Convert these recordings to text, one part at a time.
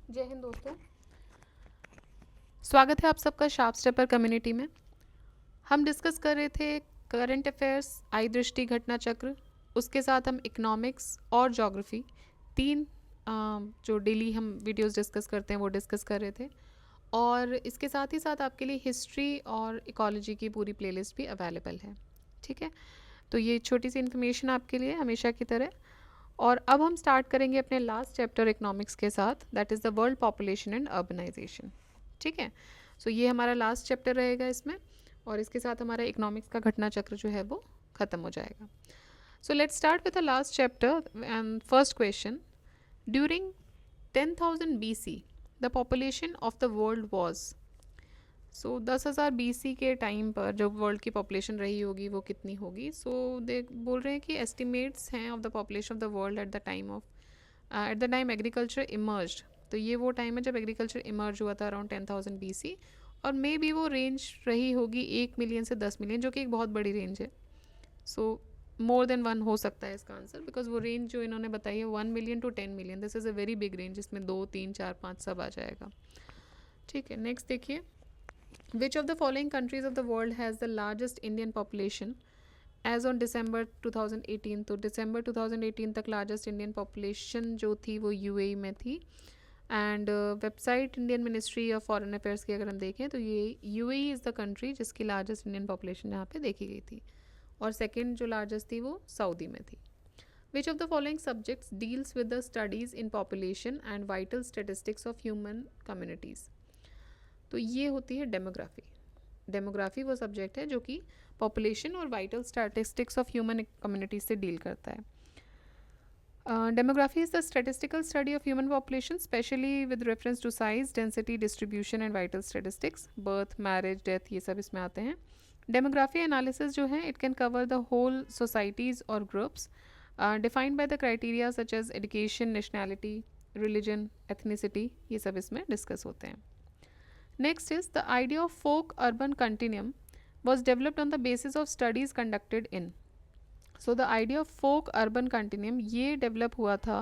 जय हिंद दोस्तों, स्वागत है आप सबका शार्प स्टेपर कम्युनिटी में। हम डिस्कस कर रहे थे करंट अफेयर्स, आई दृष्टि, घटना चक्र। उसके साथ हम इकोनॉमिक्स और ज्योग्राफी तीन जो डेली हम वीडियोस डिस्कस करते हैं वो डिस्कस कर रहे थे। और इसके साथ ही साथ आपके लिए हिस्ट्री और इकोलॉजी की पूरी प्लेलिस्ट भी अवेलेबल है। ठीक है, तो ये छोटी सी इन्फॉर्मेशन आपके लिए हमेशा की तरह। और अब हम स्टार्ट करेंगे अपने लास्ट चैप्टर इकोनॉमिक्स के साथ, that is the world population and urbanization. ठीक है, सो ये हमारा लास्ट चैप्टर रहेगा इसमें, और इसके साथ हमारा इकोनॉमिक्स का घटना चक्र जो है वो ख़त्म हो जाएगा। So let's start with the last chapter and first question. During 10,000 BC the population of the world was. So 10,000 BC के टाइम पर जो वर्ल्ड की पॉपुलेशन रही होगी वो कितनी होगी। सो दे बोल रहे हैं कि एस्टिमेट्स हैं of the population of the world at the time agriculture emerged. तो ये वो टाइम है जब एग्रीकल्चर इमर्ज हुआ था, अराउंड 10,000 BC। और मे बी वो रेंज रही होगी 1 मिलियन से 10 मिलियन, जो कि एक बहुत बड़ी रेंज है। सो मोर देन वन हो सकता है इसका आंसर, बिकॉज वो रेंज जो इन्होंने बताई है 1 million to 10 million, this is a very big range, इसमें 2, 3, 4, 5 सब आ जाएगा। ठीक है, नेक्स्ट देखिए। Which of the following countries of the world has the largest Indian population as on December 2018? तो December 2018 तक largest Indian population जो थी वो UAE में थी। And website Indian ministry of foreign affairs की अगर हम देखें तो ये UAE इज़ द कंट्री जिसकी लार्जेस्ट इंडियन पॉपुलेशन यहाँ पे देखी गई थी, और सेकेंड जो लार्जेस्ट थी वो सऊदी में थी। Which of the following subjects deals with the studies in population and vital statistics of human communities? तो ये होती है डेमोग्राफी। डेमोग्राफी वो सब्जेक्ट है जो कि पॉपुलेशन और vital statistics of human community से डील करता है। Demography is the statistical study of human population, specially with reference to size, density, distribution and vital statistics. Birth, marriage, death, ये सब इसमें आते हैं। डेमोग्राफी एनालिसिस जो है it can cover the whole societies और groups defined by the criteria such as education, nationality, religion, ethnicity, ये सब इसमें डिस्कस होते हैं। Next is the idea of folk urban continuum was developed on the basis of studies conducted in. So the idea of folk urban continuum ये develop हुआ था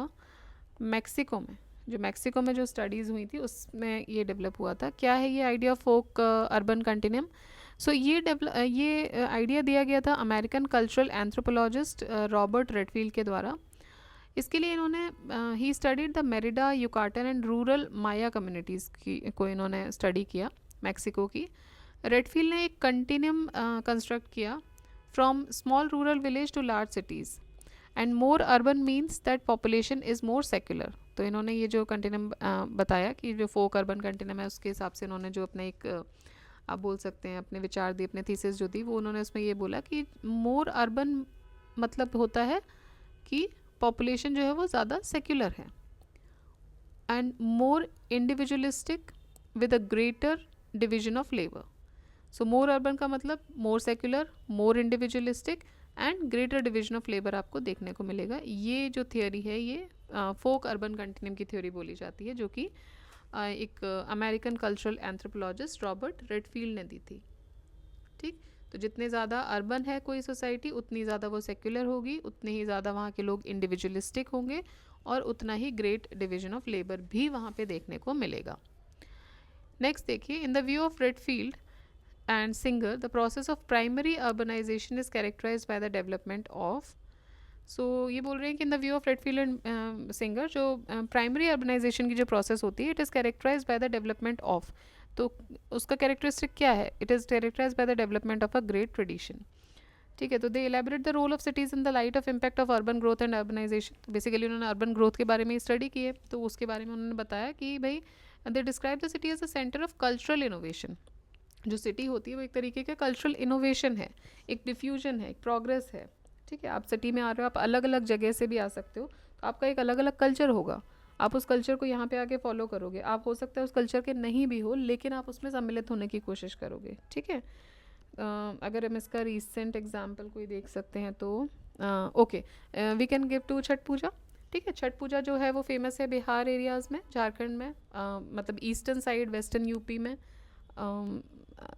Mexico में। जो मैक्सिको में जो स्टडीज़ हुई थी उसमें ये डेवलप हुआ था। क्या है ये आइडिया फोक अर्बन कंटिन्यूम? सो ये आइडिया दिया गया था American cultural anthropologist Robert Redfield के द्वारा। इसके लिए इन्होंने he studied the Merida, Yucatan and rural Maya communities की को इन्होंने स्टडी किया मैक्सिको की। रेडफील्ड ने एक कंटिन्यूम कंस्ट्रक्ट किया from small rural village to large cities and more urban means that population is more secular. तो इन्होंने ये जो कंटिन्यूम बताया कि जो फोक अर्बन कंटिन्यूम है उसके हिसाब से इन्होंने जो अपना एक आप बोल सकते हैं अपने विचार दिए, अपने थीसिस जो दी वो उन्होंने उसमें ये बोला कि मोर अर्बन मतलब होता है कि पॉपुलेशन जो है वो ज़्यादा सेक्युलर है, and more individualistic with a greater division of labour. So more urban का मतलब more secular, more individualistic and greater division of labour आपको देखने को मिलेगा। ये जो थियोरी है ये फोक अर्बन कंटिन्यूम की थ्योरी बोली जाती है, जो कि एक American cultural anthropologist Robert Redfield ने दी थी। ठीक, तो जितने ज़्यादा अर्बन है कोई सोसाइटी उतनी ज़्यादा वो सेक्युलर होगी, उतने ही ज़्यादा वहाँ के लोग इंडिविजुअलिस्टिक होंगे, और उतना ही ग्रेट डिवीजन ऑफ लेबर भी वहाँ पे देखने को मिलेगा। नेक्स्ट देखिए, in the view of Redfield and Singer the process of primary urbanisation is characterised by the development of. So ये बोल रहे हैं कि in the view of Redfield and Singer जो प्राइमरी अर्बनाइजेशन की जो प्रोसेस होती है it is characterised by the development of. तो उसका कैरेक्टरिस्टिक क्या है? It is characterised by the development of a great tradition. ठीक है, तो they elaborate the role of cities in the light of impact of urban growth and urbanisation. तो basically उन्होंने urban growth के बारे में स्टडी की है, तो उसके बारे में उन्होंने बताया कि भाई they describe the city as a centre of cultural innovation. जो सिटी होती है वो एक तरीके का कल्चरल इनोवेशन है, एक डिफ्यूजन है, एक प्रोग्रेस है। ठीक है, आप सिटी में आ रहे हो, आप अलग अलग जगह से भी आ सकते हो, तो आपका एक अलग अलग कल्चर होगा, आप उस कल्चर को यहाँ पे आके फॉलो करोगे। आप हो सकता है उस कल्चर के नहीं भी हो, लेकिन आप उसमें सम्मिलित होने की कोशिश करोगे। ठीक है, अगर हम इसका रिसेंट एग्जाम्पल कोई देख सकते हैं तो okay, we can give to Chhath Puja. ठीक है, छठ पूजा जो है वो फेमस है बिहार एरियाज़ में, झारखंड में, मतलब ईस्टर्न साइड, वेस्टर्न यूपी में,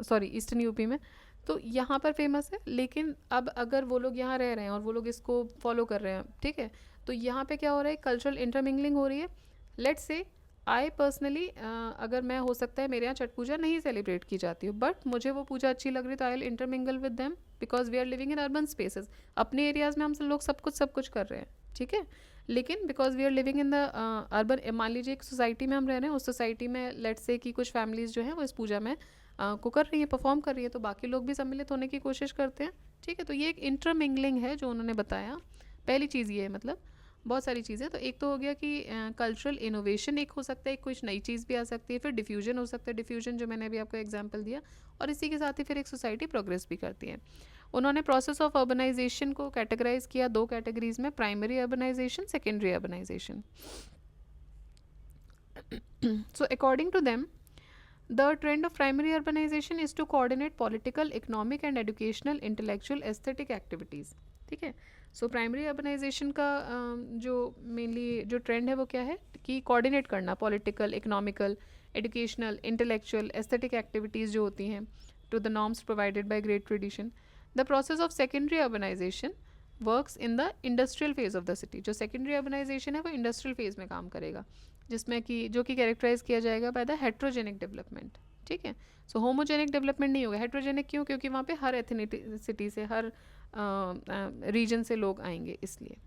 सॉरी ईस्टर्न यूपी में, तो यहाँ पर फेमस है। लेकिन अब अगर वो लोग यहाँ रह रहे हैं और वो लोग इसको फॉलो कर रहे हैं, ठीक है, तो यहाँ पे क्या हो रहा है, कल्चरल इंटरमिंगलिंग हो रही है। लेट्स से आई पर्सनली अगर मैं, हो सकता है मेरे यहाँ छठ पूजा नहीं सेलिब्रेट की जाती हो, बट मुझे वो पूजा अच्छी लग रही तो I will intermingle with them, because we are living in urban spaces. अपने एरियाज़ में हम सब लोग सब कुछ कर रहे हैं, ठीक है. लेकिन because we are living in the urban, मान लीजिए एक सोसाइटी में हम रह रहे हैं, उस सोसाइटी में लेट्स से कि कुछ फैमिलीज़ जो हैं वो इस पूजा में को कर रही है, परफॉर्म कर रही है, तो बाकी लोग भी सम्मिलित होने की कोशिश करते हैं, ठीक है. तो ये एक इंटरमिंगलिंग है जो उन्होंने बताया. पहली चीज़ ये है, मतलब बहुत सारी चीज़ें. तो एक तो हो गया कि कल्चरल इनोवेशन एक हो सकता है, कुछ नई चीज़ भी आ सकती है. फिर डिफ्यूजन हो सकता है, डिफ्यूजन जो मैंने अभी आपको एग्जांपल दिया. और इसी के साथ ही फिर एक सोसाइटी प्रोग्रेस भी करती है. उन्होंने प्रोसेस ऑफ अर्बनाइजेशन को कैटेगराइज किया दो कैटेगरीज में, primary urbanization, secondary urbanization. So according to them, the trend of primary urbanization is to coordinate political, economic and educational, intellectual, aesthetic activities. ठीक है. सो प्राइमरी अर्बनाइजेशन का जो mainly जो trend है वो क्या है कि कोऑर्डिनेट करना political, economical, educational, intellectual, aesthetic activities जो होती हैं to the norms provided by great tradition. The process of secondary urbanization works in the industrial phase of the city. जो सेकेंडरी अर्बनाइजेशन है वो इंडस्ट्रियल फेज में काम करेगा, जिसमें कि जो कि कैरेक्टराइज किया जाएगा बाय द हेट्रोजेनिक डेवलपमेंट. ठीक है. सो होमोजेनिक डेवलपमेंट नहीं होगा. हेट्रोजेनिक क्यों? क्योंकि वहाँ पे हर एथनिसिटी से, हर रीजन से लोग आएंगे, इसलिए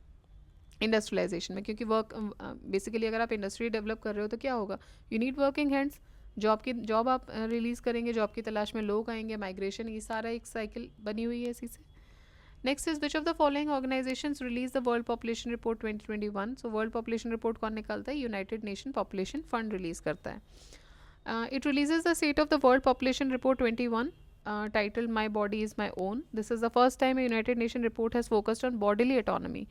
इंडस्ट्रियलाइजेशन में. क्योंकि वर्क बेसिकली अगर आप इंडस्ट्री डेवलप कर रहे हो तो क्या होगा, you need working hands. Job आप रिलीज़ करेंगे, जॉब की तलाश में लोग आएंगे, माइग्रेशन, ये सारा एक साइकिल बनी हुई है इसी से. Next is which of the following organisations release the world population report 2021. So world population report कौन निकालता है? United nation population fund release करता है. It releases the State of the World Population Report 21, titled My Body is My Own. This is the first time a United Nations report has focused on bodily autonomy,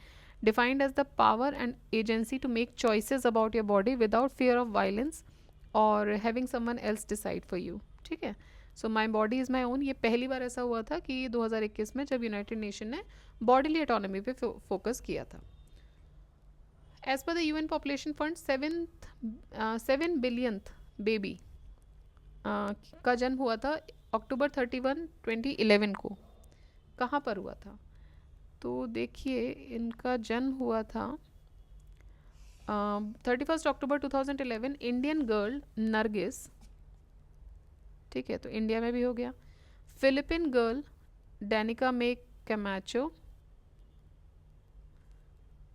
defined as the power and agency to make choices about your body without fear of violence or having someone else decide for you. ठीक है. So my body is my own, ये पहली बार ऐसा हुआ था कि 2021 में जब यूनाइटेड नेशन ने बॉडीली ऑटोनॉमी पे फोकस किया था. As per the UN population fund 7 billionth baby का जन्म हुआ था अक्टूबर 31, 2011 को. कहाँ पर हुआ था? तो देखिए, इनका जन्म हुआ था 31 अक्टूबर 2011. इंडियन गर्ल नरगिस, ठीक है, तो इंडिया में भी हो गया. Filipino girl Danica May Camacho,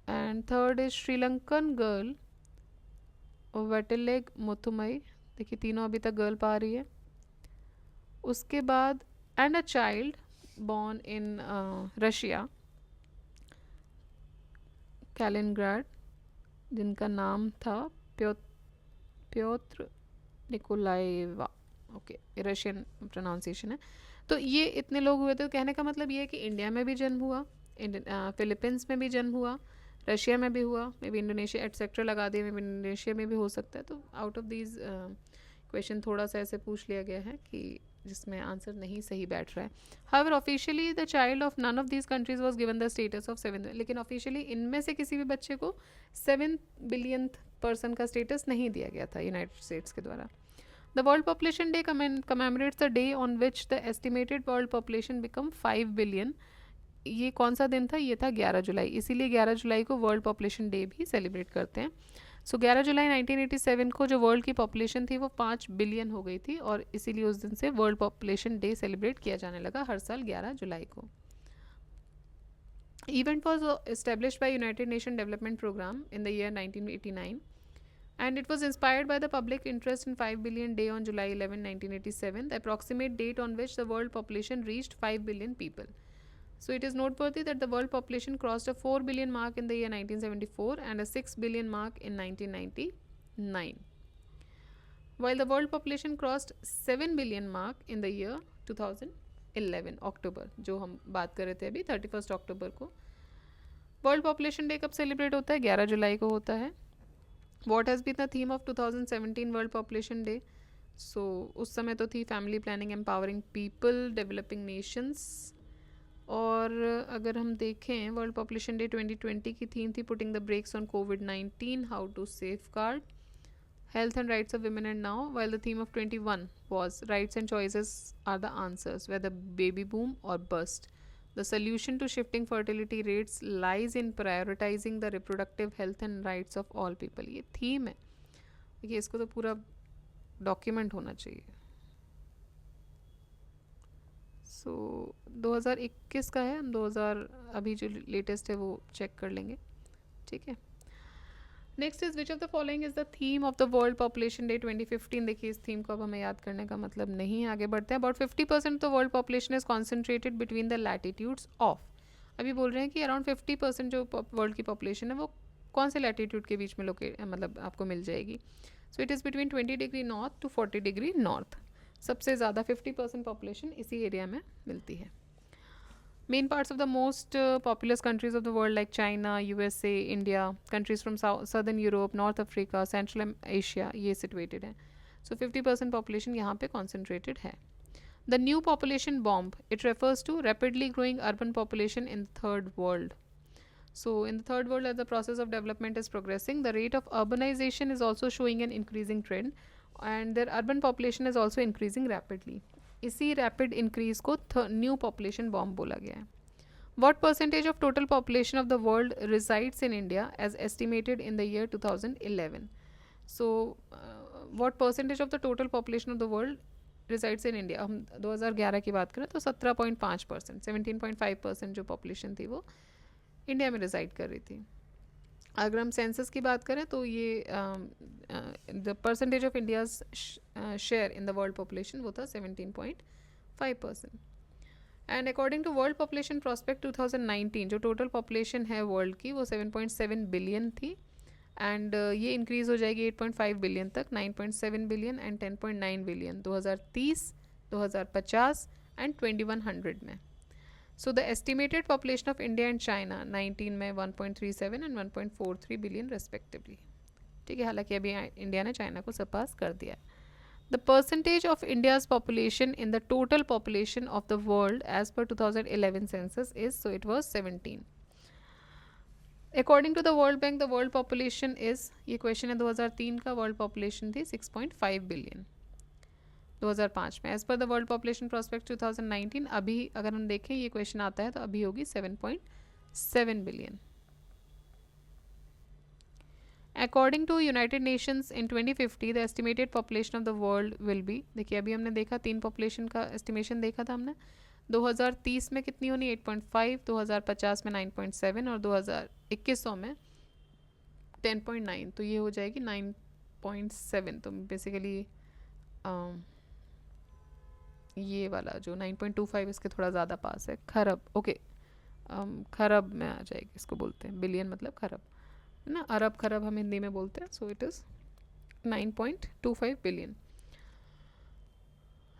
and third is Sri Lankan girl Vetelege Muthumai. देखिए, तीनों अभी तक गर्ल पा रही है. उसके बाद and a child born in Russia, कैलिनग्राड, जिनका नाम था प्योत्र निकोलाएवा. ओके, रशियन प्रोनाउंसिएशन है. तो ये इतने लोग हुए थे. कहने का मतलब ये है कि इंडिया में भी जन्म हुआ, फिलीपींस में भी जन्म हुआ, रशिया में भी हुआ, मे बी इंडोनेशिया एटसेट्रा लगा दिए, मे बी इंडोनेशिया में भी हो सकता है. तो आउट ऑफ दीज क्वेश्चन थोड़ा सा ऐसे पूछ लिया गया है कि जिसमें आंसर नहीं सही बैठ रहा है. However officially the child of none of these countries was given the status of 7. लेकिन ऑफिशियली इनमें से किसी भी बच्चे को 7 बिलियंथ पर्सन का स्टेटस नहीं दिया गया था यूनाइटेड स्टेट्स के द्वारा. The World Population Day commemorates the day on which the estimated world population become 5 billion. ये कौन सा दिन था? ये था 11 जुलाई. इसीलिए 11 जुलाई को वर्ल्ड पॉपुलेशन डे भी सेलिब्रेट करते हैं. सो 11 जुलाई 1987 को जो वर्ल्ड की पॉपुलेशन थी वो 5 बिलियन हो गई थी, और इसीलिए उस दिन से वर्ल्ड पॉपुलेशन डे सेलिब्रेट किया जाने लगा हर साल 11 जुलाई को. Event was established by United Nations Development Program in the year 1989. And it was inspired by the public interest in 5 billion day on July 11, 1987, the approximate date on which the world population reached 5 billion people. So it is noteworthy that the world population crossed a 4 billion mark in the year 1974 and a 6 billion mark in 1999. While the world population crossed 7 billion mark in the year 2011, October, जो हम बात कर रहे थे अभी 31 अक्टूबर को. World population day कब celebrate होता है? 11 जुलाई को होता है. What has been the theme of 2017 World Population Day? So उस समय तो थी family planning, empowering people, developing Nations. और अगर हम देखें वर्ल्ड पॉपुलेशन डे 2020 की थीम थी पुटिंग द ब्रेक्स ऑन कोविड-19, how to safeguard health and rights of women and now, while the theme of 21 was rights and choices are the answers, whether baby boom or bust. The solution to shifting fertility rates lies in prioritizing the reproductive health and rights of all people. ये theme है. देखिए इसको तो पूरा document होना चाहिए। सो 2021 का है, हम 2000 अभी जो लेटेस्ट है वो चेक कर लेंगे, ठीक है। Next is which of the following is the theme of the world population day 2015। देखिए इस थीम को अब हमें याद करने का मतलब नहीं है, आगे बढ़ते हैं। About 50% the world population is concentrated between the latitudes of. अभी बोल रहे हैं कि अराउंड 50% जो वर्ल्ड की पॉपुलेशन है वो कौन से लैटिट्यूड के बीच में मतलब आपको मिल जाएगी। So it is between 20 degree north to 40 degree north. सबसे ज़्यादा 50% पॉपुलेशन इसी एरिया में मिलती है। Main parts of the most populous countries of the world like China, USA, India, countries from Southern Europe, North Africa, Central Asia, ये situated हैं. So 50% population यहाँ पे concentrated है. The new population bomb, it refers to rapidly growing urban population in the third world. So in the third world, as the process of development is progressing, the rate of urbanization is also showing an increasing trend, and their urban population is also increasing rapidly. इसी rapid increase को new population bomb बोला गया है. What percentage of total population of the world resides in India as estimated in the year 2011? So, what percentage of the total population of the world resides in India? हम 2011 की बात करें तो 17.5%, 17.5% जो population थी वो इंडिया में reside कर रही थी. अगर हम सेंसस की बात करें तो ये the percentage of India's share in the world population वो था 17.5%. And according to world population prospect 2019 जो टोटल पॉपुलेशन है वर्ल्ड की वो 7.7 बिलियन थी, एंड ये इंक्रीज़ हो जाएगी 8.5 बिलियन तक, 9.7 बिलियन एंड 10.9 बिलियन 2030, 2050 एंड 2100 में. So the estimated population of India and China 19 में 1.37 and 1.43 बिलियन respectively. ठीक है, हालांकि अभी इंडिया ने चाइना को सरपास कर दिया. The percentage of India's population in the total population of the world as per 2011 census is, so it was 17. According to the World Bank, the world population is, ये question है 2003 का, world population थी 6.5 billion 2005 में. As per the world population prospect 2019 अभी अगर हम देखें ये क्वेश्चन आता है तो अभी होगी 7.7 billion. According to united nations in 2050 the estimated population of the world will be, देखिए अभी हमने देखा 3 पॉपुलेशन का एस्टिमेशन देखा था हमने. 2030 में कितनी होनी 8.5, 2050 में 9.7 और 2100 में 10.9, तो ये हो जाएगी 9.7. तो बेसिकली ये वाला जो 9.25 इसके थोड़ा ज़्यादा पास है. खरब, ओके, खरब में आ जाएगी, इसको बोलते हैं बिलियन मतलब खरब है ना, अरब खरब हम हिंदी में बोलते हैं. So it is 9.25 billion.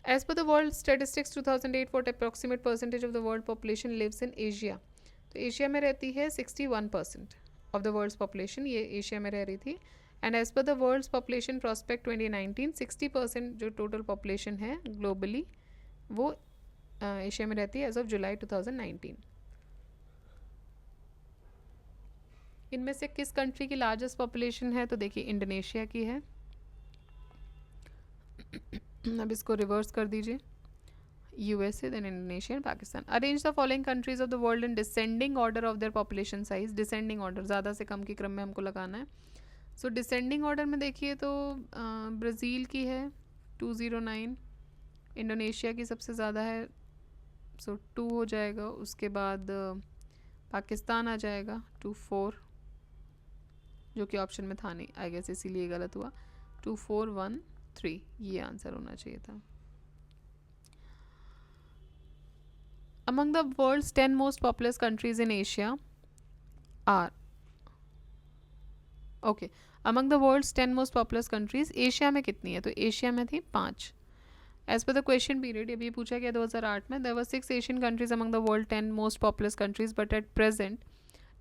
As per the world statistics 2008 what approximate percentage of the world population lives in Asia? तो एशिया में रहती है 61% ऑफ द वर्ल्ड्स पॉपुलेशन, ये एशिया में रह रही थी. And as per the world's population prospect 2019 60% जो टोटल पॉपुलेशन है ग्लोबली वो एशिया में रहती है एज ऑफ जुलाई 2019. इनमें से किस कंट्री की लार्जेस्ट पॉपुलेशन है? तो देखिए इंडोनेशिया की है. अब इसको रिवर्स कर दीजिए, USA, then Indonesia and Pakistan. Arrange the following countries of the world in descending order of their population size. Descending order, ज़्यादा से कम के क्रम में हमको लगाना है. सो डिसेंडिंग ऑर्डर में देखिए तो ब्राज़ील की है 209, इंडोनेशिया की सबसे ज़्यादा है सो 2 हो जाएगा. उसके बाद पाकिस्तान आ जाएगा 24, जो कि ऑप्शन में था नहीं आई गेस, इसीलिए गलत हुआ. 2413 ये आंसर होना चाहिए था. Among the world's 10 most populous countries in Asia are, okay, among the world's 10 most populous countries, Asia में कितनी है? तो एशिया में थी 5. As per the question period, अभी पूछा गया 2008 में, there were 6 Asian countries among the world 10 most populous countries, but at present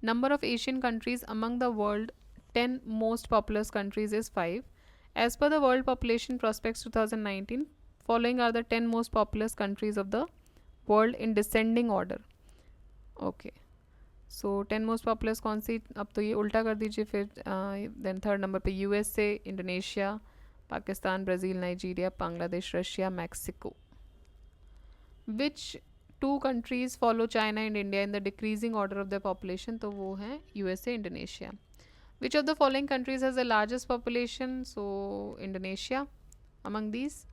number of Asian countries among the world 10 most populous countries is 5. As per the World Population Prospects 2019, following are the 10 most populous countries of the world in descending order. Okay, so 10 most populous कौन सी? अब तो ये उल्टा कर दीजिए फिर. Then third number पे USA, Indonesia, Pakistan, Brazil, Nigeria, Bangladesh, Russia, Mexico. Which 2 countries follow China and India in the decreasing order of the population? तो वो हैं USA, Indonesia. Which of the following countries has the largest population? So Indonesia among these.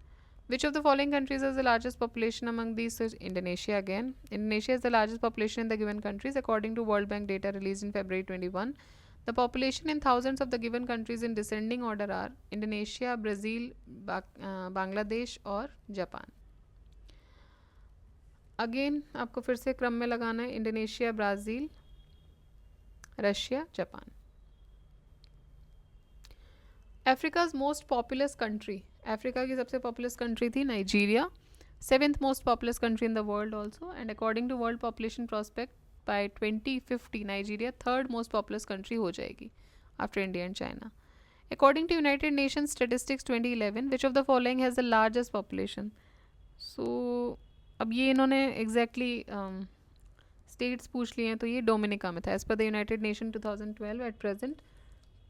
Which of the following countries has the largest population among these? So Indonesia again. Indonesia is the largest population in the given countries according to World Bank data released in February 21. The population in thousands of the given countries in descending order are Indonesia, Brazil, Bangladesh और Japan. Again आपको फिर से क्रम में लगाना है. Indonesia, Brazil, Russia, Japan. Africa's most populous country. Africa की सबसे पॉपुलस कंट्री थी Nigeria. 7th most populous country in the world also. And according to world population prospect by 2050 Nigeria 3rd most populous country हो जाएगी after India and China. According to united nation statistics 2011 which of the following has the largest population. सो अब ये इन्होंने exactly states पूछ लिए हैं, तो ये डोमिनिका में था. As per the United Nation 2012 at present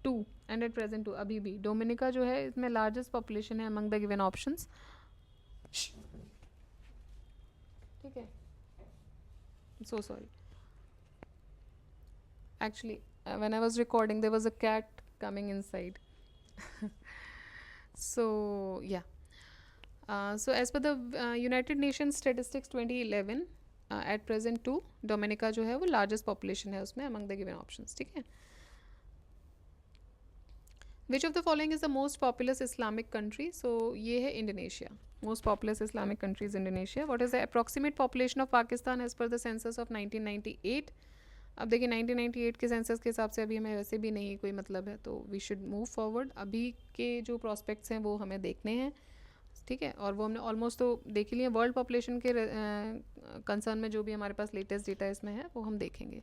2 and at present 2 अभी भी डोमिनिका जो है इसमें लार्जेस्ट पॉपुलेशन है अमंग द गिवन ऑप्शंस. ठीक है. So sorry, actually when I was recording there was a cat coming inside. So yeah so as per the United Nations Statistics 2011 at present 2 Dominica जो है वो largest population है उसमें among the given options. ठीक है. Which of the following is the most populous Islamic country? So ये है Indonesia. Most populous Islamic country is Indonesia. What is the approximate population of Pakistan as per the census of 1998? अब देखिए 1998 के census के हिसाब से अभी हमें वैसे भी नहीं कोई मतलब है, तो वी शुड मूव फॉरवर्ड. अभी के जो प्रॉस्पेक्ट्स हैं वो हमें देखने हैं. ठीक है. और वो हमने ऑलमोस्ट तो देख ही लिए. वर्ल्ड पॉपुलेशन के कंसर्न में जो भी हमारे पास लेटेस्ट डेटा इसमें है वो हम देखेंगे.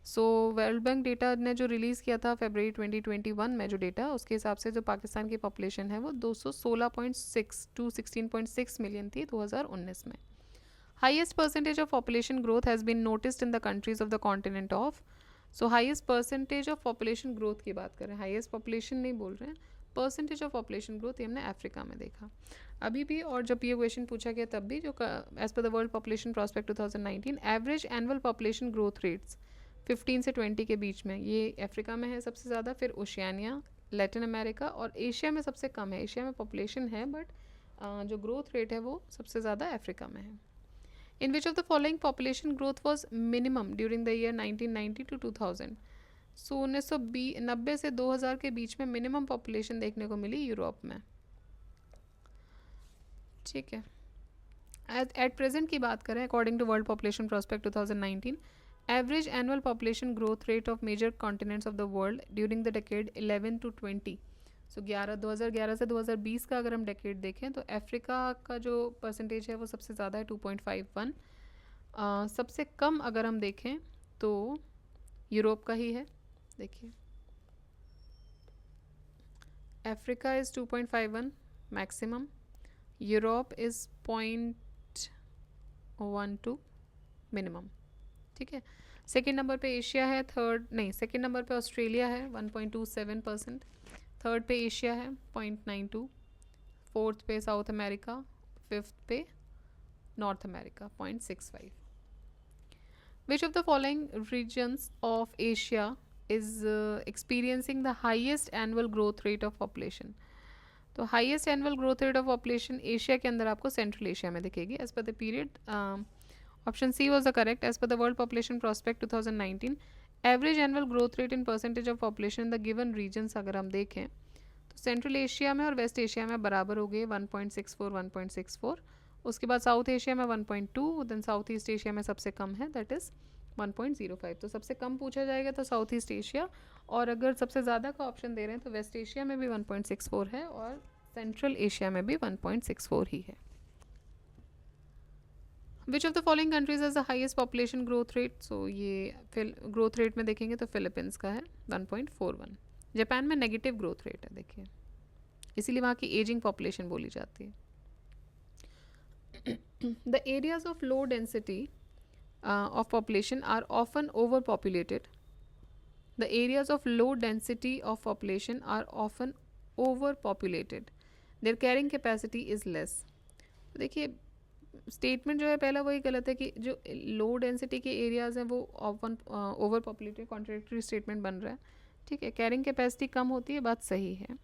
सो वर्ल्ड बैंक डेटा ने जो रिलीज़ किया था फरवरी 2021 में जो डेटा, उसके हिसाब से जो पाकिस्तान की पॉपुलेशन है वो 216.6 टू 16.6 मिलियन थी 2019 में. Highest percentage of population growth has been noticed in the countries of the continent of. So highest percentage of population growth की बात करें, हाईएस्ट पॉपुलेशन नहीं बोल रहे हैं, परसेंटेज ऑफ पॉपुलेशन ग्रोथ ये हमने अफ्रीका में देखा अभी भी. और जब ये क्वेश्चन पूछा गया तब भी जो as per the world population prospect 2019 average annual population growth rates 15 से 20 के बीच में ये अफ्रीका में है सबसे ज़्यादा. फिर ओशियानिया, लैटिन अमेरिका और एशिया में सबसे कम है. एशिया में पॉपुलेशन है बट जो ग्रोथ रेट है वो सबसे ज़्यादा अफ्रीका में है. In which of the following population growth was minimum during the year 1990 to 2000. So 1990 से 2000 के बीच में मिनिमम पॉपुलेशन देखने को मिली यूरोप में. ठीक है. एट प्रेजेंट की बात करें according to world population prospect 2019 average annual population growth rate of major continents of the world during the decade 11 to 20. So 2011 से 2020 का अगर हम डेकेड देखें तो अफ्रीका का जो परसेंटेज है वो सबसे ज़्यादा है 2.51. सबसे कम अगर हम देखें तो यूरोप का ही है. देखिए Africa is 2.51 maximum, Europe is 0.12 minimum. ठीक है. सेकेंड नंबर पे एशिया है, सेकेंड नंबर पे ऑस्ट्रेलिया है 1.27%, थर्ड पे एशिया है 0.92, फोर्थ पे साउथ अमेरिका, फिफ्थ पे north America 0.65. Which of the following regions of Asia is experiencing the highest annual growth rate of population? तो highest annual growth rate of population Asia के अंदर आपको central Asia में दिखेगी as per the period. Option C was the correct. As per the world population prospect 2019 average annual growth rate in percentage of population in the given regions अगर हम देखें तो central Asia में और waste Asia में बराबर हो गए 1.64 1.64. उसके बाद साउथ एशिया में 1.2, देन साउथ ईस्ट एशिया में सबसे कम है दैट इज़ 1.05. तो सबसे कम पूछा जाएगा तो साउथ ईस्ट एशिया, और अगर सबसे ज़्यादा का ऑप्शन दे रहे हैं तो वेस्ट एशिया में भी 1.64 है और सेंट्रल एशिया में भी 1.64 ही है. Which of the following countries has the highest population growth rate? So ये ग्रोथ रेट में देखेंगे तो फिलीपींस का है 1.41. जापान में नेगेटिव ग्रोथ रेट है देखिए, इसीलिए वहाँ की एजिंग पॉपुलेशन बोली जाती है. The areas of low density of population are often overpopulated. The areas of low density of population are often overpopulated. Their carrying capacity is less. देखिए स्टेटमेंट जो है पहला वही गलत है कि जो लो डेंसिटी के एरियाज़ हैं वो ऑफन ओवर पॉपुलेटेड, कॉन्ट्रेक्टरी स्टेटमेंट बन रहा है. ठीक है, कैरिंग कैपेसिटी कम होती है, बात सही है।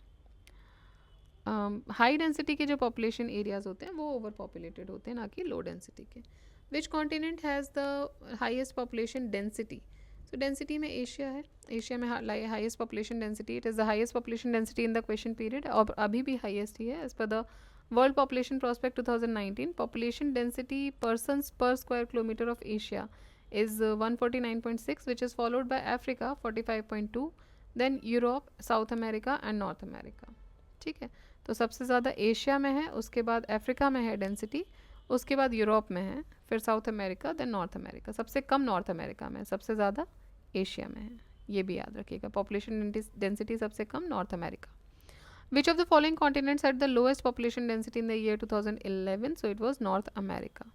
हाई डेंसिटी के जो पॉपुलेशन एरियाज होते हैं वो ओवर पॉपुलेटेड होते हैं, ना कि लो डेंसिटी के। Which continent has the highest population density? So density में एशिया है, एशिया में highest population density, it is the highest population density in the question period, और अभी भी हाईएस्ट ही है as per the world population prospect 2019। Population density persons per square kilometre of Asia is 149.6, which is followed by Africa 45.2, then Europe, South America and North America। ठीक है, तो सबसे ज़्यादा एशिया में है, उसके बाद अफ्रीका में है डेंसिटी, उसके बाद यूरोप में है, फिर South America, then North America. सबसे कम नॉर्थ अमेरिका में, सबसे ज़्यादा एशिया में है, ये भी याद रखिएगा। पॉपुलेशन डेंसिटी सबसे कम North America. Which of the following continents at the lowest population density in the year 2011? So it was North America.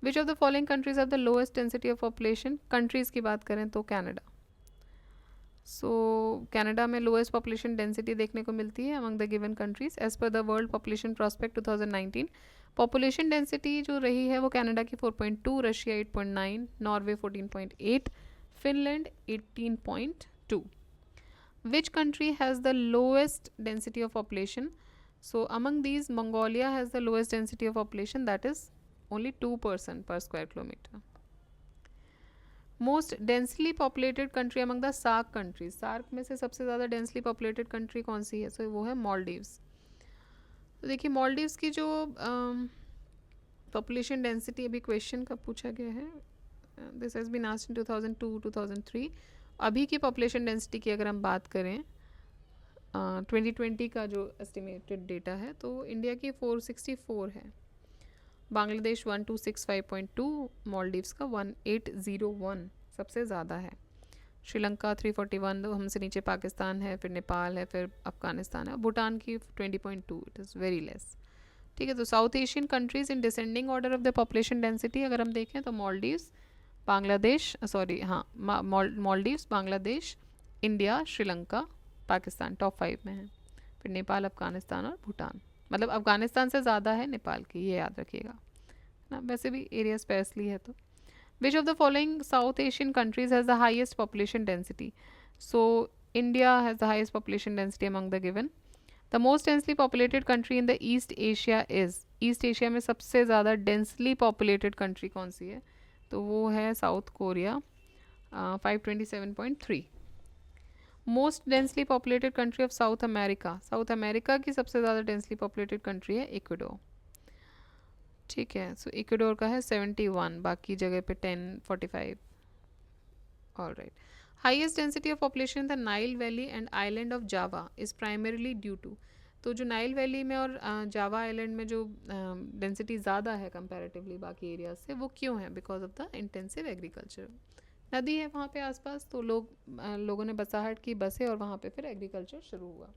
Which of the following countries have the lowest density of population? Countries की बात करें तो Canada. So Canada में lowest population density देखने को मिलती है among the given countries as per the world population prospect 2019। Population density जो रही है वो कनाडा की 4.2, Russia 8.9, Norway 14.8, Finland 18.2। Which country has the lowest density of population? So among these Mongolia has the lowest density of population, that is only 2% per square kilometer. Most densely populated country among the SAARC countries, SAARC में से सबसे ज़्यादा densely populated country कौन सी है? वो है मालदीव्स। तो देखिए मालदीव्स की जो population density, अभी क्वेश्चन कब पूछा गया है, this has been asked in 2002-2003। अभी की population density की अगर हम बात करें 2020 का जो एस्टिमेटेड डेटा है, तो इंडिया की 464 है, बांग्लादेश 1265.2, मालदीव्स का 1801 सबसे ज़्यादा है, श्रीलंका 341, हमसे नीचे पाकिस्तान है, फिर नेपाल है, फिर अफगानिस्तान है, भूटान की 20.2, इट इज़ वेरी लेस। ठीक है, तो south Asian countries in descending order of the population density अगर हम देखें तो मालदीव्स, बांग्लादेश, मालदीव्स, बांग्लादेश, इंडिया, श्रीलंका, पाकिस्तान टॉप 5 में है, फिर नेपाल, अफगानिस्तान और भूटान। मतलब अफगानिस्तान से ज़्यादा है नेपाल की, ये याद रखिएगा ना, वैसे भी एरिया स्पेसली है। तो विच of the following south Asian countries has the highest population density? So India has the highest population density among the given. The most densely populated country in the east Asia is, east Asia में सबसे ज़्यादा densely populated country कौन सी है? तो वो है south Korea, 527.3। Most densely populated country of south America, south America की सबसे ज़्यादा डेंसली पॉपुलेटेड कंट्री है इक्वाडोर। ठीक है, सो इक्वाडोर का है 71, बाकी जगह पे 10, 45। Alright, highest density of population in the Nile valley and island of Java is primarily due to. तो जो नाइल वैली में और जावा आइलैंड में जो डेंसिटी ज़्यादा है कंपैरेटिवली बाकी एरियाज से, वो क्यों है? Because of the intensive agriculture. नदी है वहाँ पे आसपास, तो लोगों ने बसाहट की, बसे, और वहाँ पे फिर एग्रीकल्चर शुरू हुआ।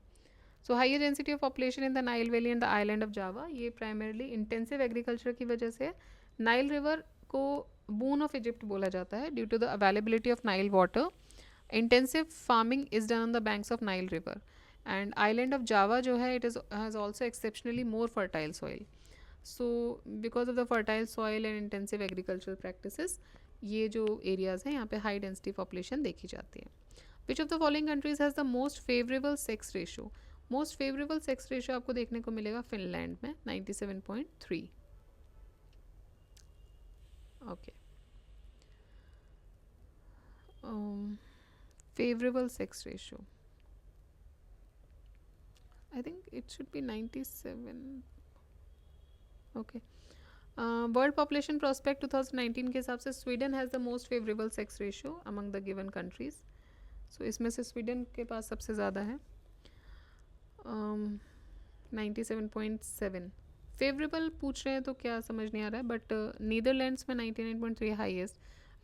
So higher density of population in the Nile valley and the island of Java, ये प्राइमरली इंटेंसिव एग्रीकल्चर की वजह से। नाइल रिवर को बून ऑफ इजिप्ट बोला जाता है due to the availability of Nile water. Intensive farming is done on the banks of Nile river. And island of Java जो है, it is has also exceptionally more fertile soil. So because of the fertile soil and intensive agricultural practices, ये जो areas हैं यहाँ पे high density population देखी जाती है। Which of the following countries has the most favourable sex ratio? Most favourable sex ratio आपको देखने को मिलेगा फिनलैंड में 97.3। Okay, favourable sex ratio I think it should be 97। Okay, world population prospect 2019 के हिसाब से Sweden has the most favourable sex ratio among the given countries. So इसमें से स्वीडन के पास सबसे ज़्यादा है, 97.7। फेवरेबल पूछ रहे हैं तो क्या समझ नहीं आ रहा है, बट नीदरलैंड्स में 99.3 highest.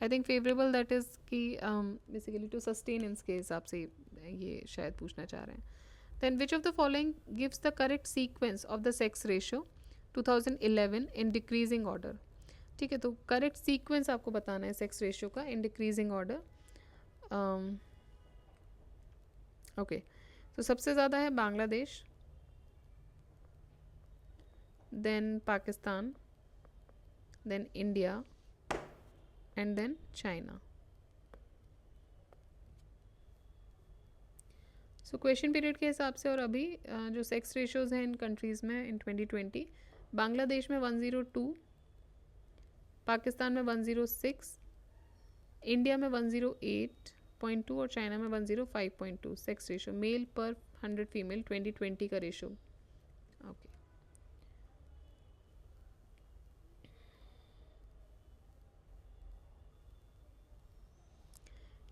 I think favourable that is कि बेसिकली टू सस्टेनेंस के हिसाब से ये शायद पूछना चाह रहे हैं। Then which of the following gives the correct sequence of the sex ratio 2011 in decreasing order? ठीक है, तो करेक्ट सीक्वेंस आपको बताना है सेक्स रेशियो का इन डिक्रीजिंग ऑर्डर। ओके, तो सबसे ज़्यादा है Bangladesh, then Pakistan, then India and then China. So question period के हिसाब से और अभी जो सेक्स रेशोज़ हैं इन कंट्रीज़ में इन 2020, बांग्लादेश में 102, पाकिस्तान में 106, इंडिया में 108.2 और चाइना में 105.2 सेक्स रेशो, मेल पर 100 फीमेल 2020 का रेशो। ओके,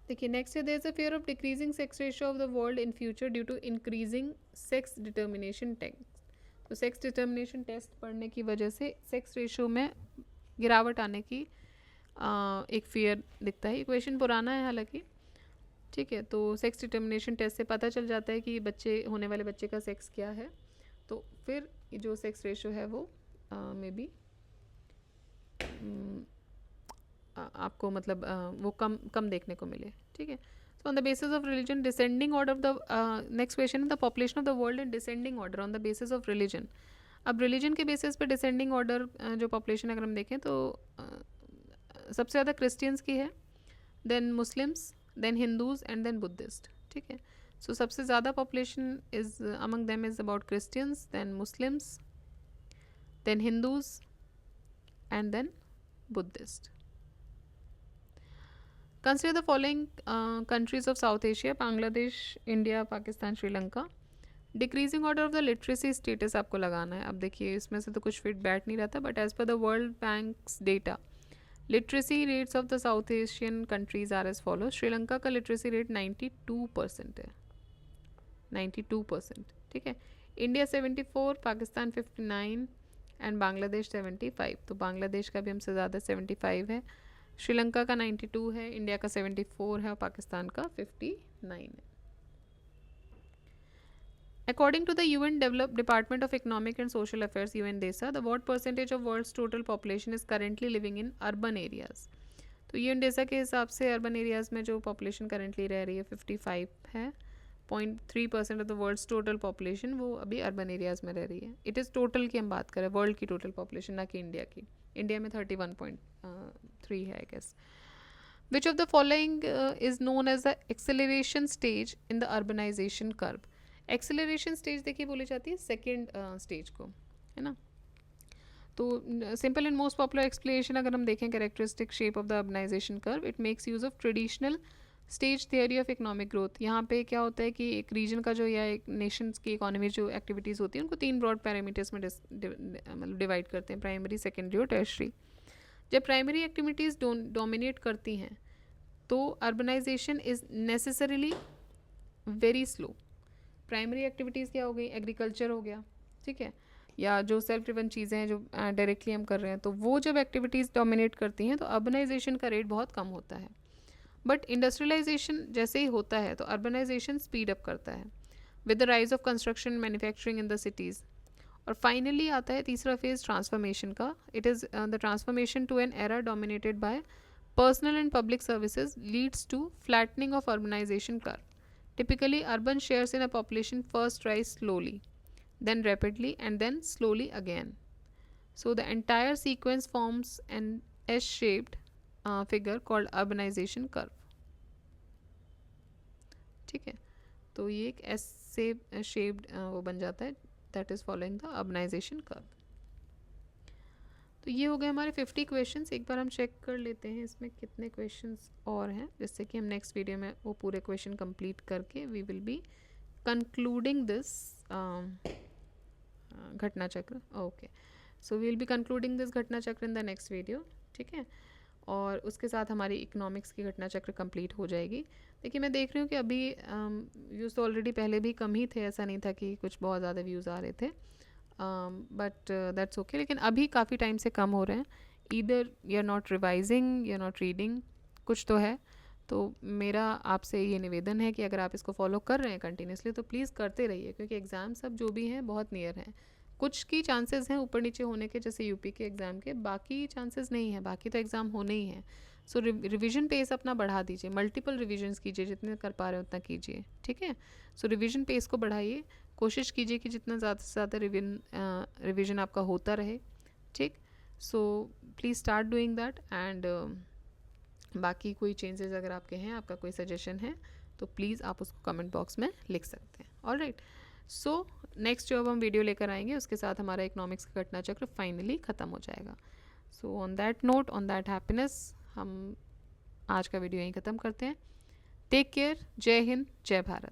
देखिए नेक्स्ट है, there is a fear of decreasing sex ratio of the world in future due to increasing sex determination test. तो सेक्स डिटर्मिनेशन टेस्ट पढ़ने की वजह से सेक्स रेशियो में गिरावट आने की एक फियर दिखता है। इक्वेशन पुराना है हालांकि, ठीक है। तो सेक्स डिटर्मिनेशन टेस्ट से पता चल जाता है कि बच्चे होने वाले बच्चे का सेक्स क्या है, तो फिर जो सेक्स रेशियो है वो मे बी आपको मतलब वो कम देखने को मिले, ठीक है। So on the basis of religion, descending order of the next question, the population of the world in descending order on the basis of religion. अब रिलीजन के बेसिस पे डिसेंडिंग ऑर्डर जो पॉपुलेशन अगर हम देखें तो सबसे ज़्यादा क्रिश्चियंस की है, then Muslims, then Hindus and then Buddhist, ठीक है। सो सबसे ज़्यादा population is among them is about Christians, then Muslims, then Hindus and then Buddhist. Consider the following countries of South Asia: Bangladesh, India, Pakistan, Sri Lanka. Decreasing order of the literacy status आपको लगाना है। अब देखिए इसमें से तो कुछ fit बैठ नहीं रहता, but as per the World Bank's data, literacy rates of the South Asian countries are as follow. Sri Lanka का लिटरेसी रेट 92% है, 92%, ठीक है। India 74, Pakistan 59 and Bangladesh 75। तो बांग्लादेश का भी हमसे ज़्यादा 75 है, श्रीलंका का 92 है, इंडिया का 74 है और पाकिस्तान का 59 है। According to the UN Department of Economic and Social Affairs (UNDESA), the what percentage of world's total population is currently living in urban areas? तो UNDESA के हिसाब से अर्बन एरियाज़ में जो पॉपुलेशन करेंटली रह रही है 55 है, 0.3% of the world's total population वो अभी अर्बन एरियाज़ में रह रही है। इट इज़ टोटल की हम बात करें, वर्ल्ड की टोटल पॉपुलेशन, ना कि इंडिया की। इंडिया में 31.3 है I guess. Which of the following is known as the acceleration stage in the urbanization curve? Acceleration stage देखिए बोली जाती है सेकेंड स्टेज को, है ना। तो simple and most popular explanation अगर हम देखें characteristic shape of the urbanization curve, it makes use of traditional stage theory of economic growth. यहाँ पे क्या होता है कि एक रीजन का जो या एक नेशन की इकोनॉमी जो एक्टिविटीज़ होती हैं उनको 3 ब्रॉड पैरामीटर्स में मतलब डिवाइड करते हैं, प्राइमरी, सेकेंडरी और टर्शरी। जब प्राइमरी एक्टिविटीज़ डोमिनेट करती हैं तो urbanization is necessarily very slow. Primary activities क्या हो गई, एग्रीकल्चर हो गया, ठीक है, या जो सेल्फ ड्रिवन चीज़ें हैं जो डायरेक्टली हम कर रहे हैं, तो वो जब एक्टिविटीज़ डोमिनेट करती हैं तो अर्बनाइजेशन का रेट बहुत कम होता है। बट इंडस्ट्रियलाइजेशन जैसे ही होता है तो अर्बनाइजेशन स्पीड अप करता है with the rise of construction manufacturing in the cities. और फाइनली आता है तीसरा फेज ट्रांसफॉर्मेशन का। It is the transformation to an era dominated by personal and public services leads to flattening of urbanization curve. Typically urban shares in a population first rise slowly, then rapidly and then slowly again. So the entire sequence forms an S-shaped figure called urbanization curve. ठीक है, तो ये एक S से shaped वो बन जाता है, that is following the urbanization curve. तो ये हो गए हमारे 50 क्वेश्चंस। एक बार हम चेक कर लेते हैं इसमें कितने क्वेश्चंस और हैं, जिससे कि हम नेक्स्ट वीडियो में वो पूरे क्वेश्चन कंप्लीट करके we will be concluding this घटना चक्र। Okay, so we will be concluding this घटना चक्र इन द नेक्स्ट वीडियो, ठीक है। और उसके साथ हमारी इकोनॉमिक्स की घटना चक्र कंप्लीट हो जाएगी। देखिए मैं देख रही हूँ कि अभी व्यूज़ तो ऑलरेडी पहले भी कम ही थे, ऐसा नहीं था कि कुछ बहुत ज़्यादा व्यूज़ आ रहे थे, बट दैट्स ओके। लेकिन अभी काफ़ी टाइम से कम हो रहे हैं। Either you are not revising, you are not reading, कुछ तो है। तो मेरा आपसे ये निवेदन है कि अगर आप इसको फॉलो कर रहे हैं कंटिन्यूसली तो प्लीज़ करते रहिए, क्योंकि एग्ज़ाम सब जो भी हैं बहुत नियर हैं। कुछ की चांसेस हैं ऊपर नीचे होने के, जैसे यूपी के एग्ज़ाम के, बाकी चांसेस नहीं है, बाकी तो एग्ज़ाम होने ही हैं। सो रिवीजन पेस अपना बढ़ा दीजिए, मल्टीपल रिविजन्स कीजिए, जितने कर पा रहे हो उतना कीजिए, ठीक है। सो रिवीजन पेस को बढ़ाइए, कोशिश कीजिए कि जितना ज़्यादा से ज़्यादा रिवीजन आपका होता रहे, ठीक। So please start doing that. And बाकी कोई चेंजेस अगर आपके हैं, आपका कोई सजेशन है तो प्लीज़ आप उसको कमेंट बॉक्स में लिख सकते हैं। ऑलराइट, सो नेक्स्ट जो अब हम वीडियो लेकर आएंगे उसके साथ हमारा इकोनॉमिक्स का घटना चक्र फाइनली ख़त्म हो जाएगा। So on that note, on that happiness, हम आज का वीडियो यहीं ख़त्म करते हैं। टेक केयर, जय हिंद, जय भारत।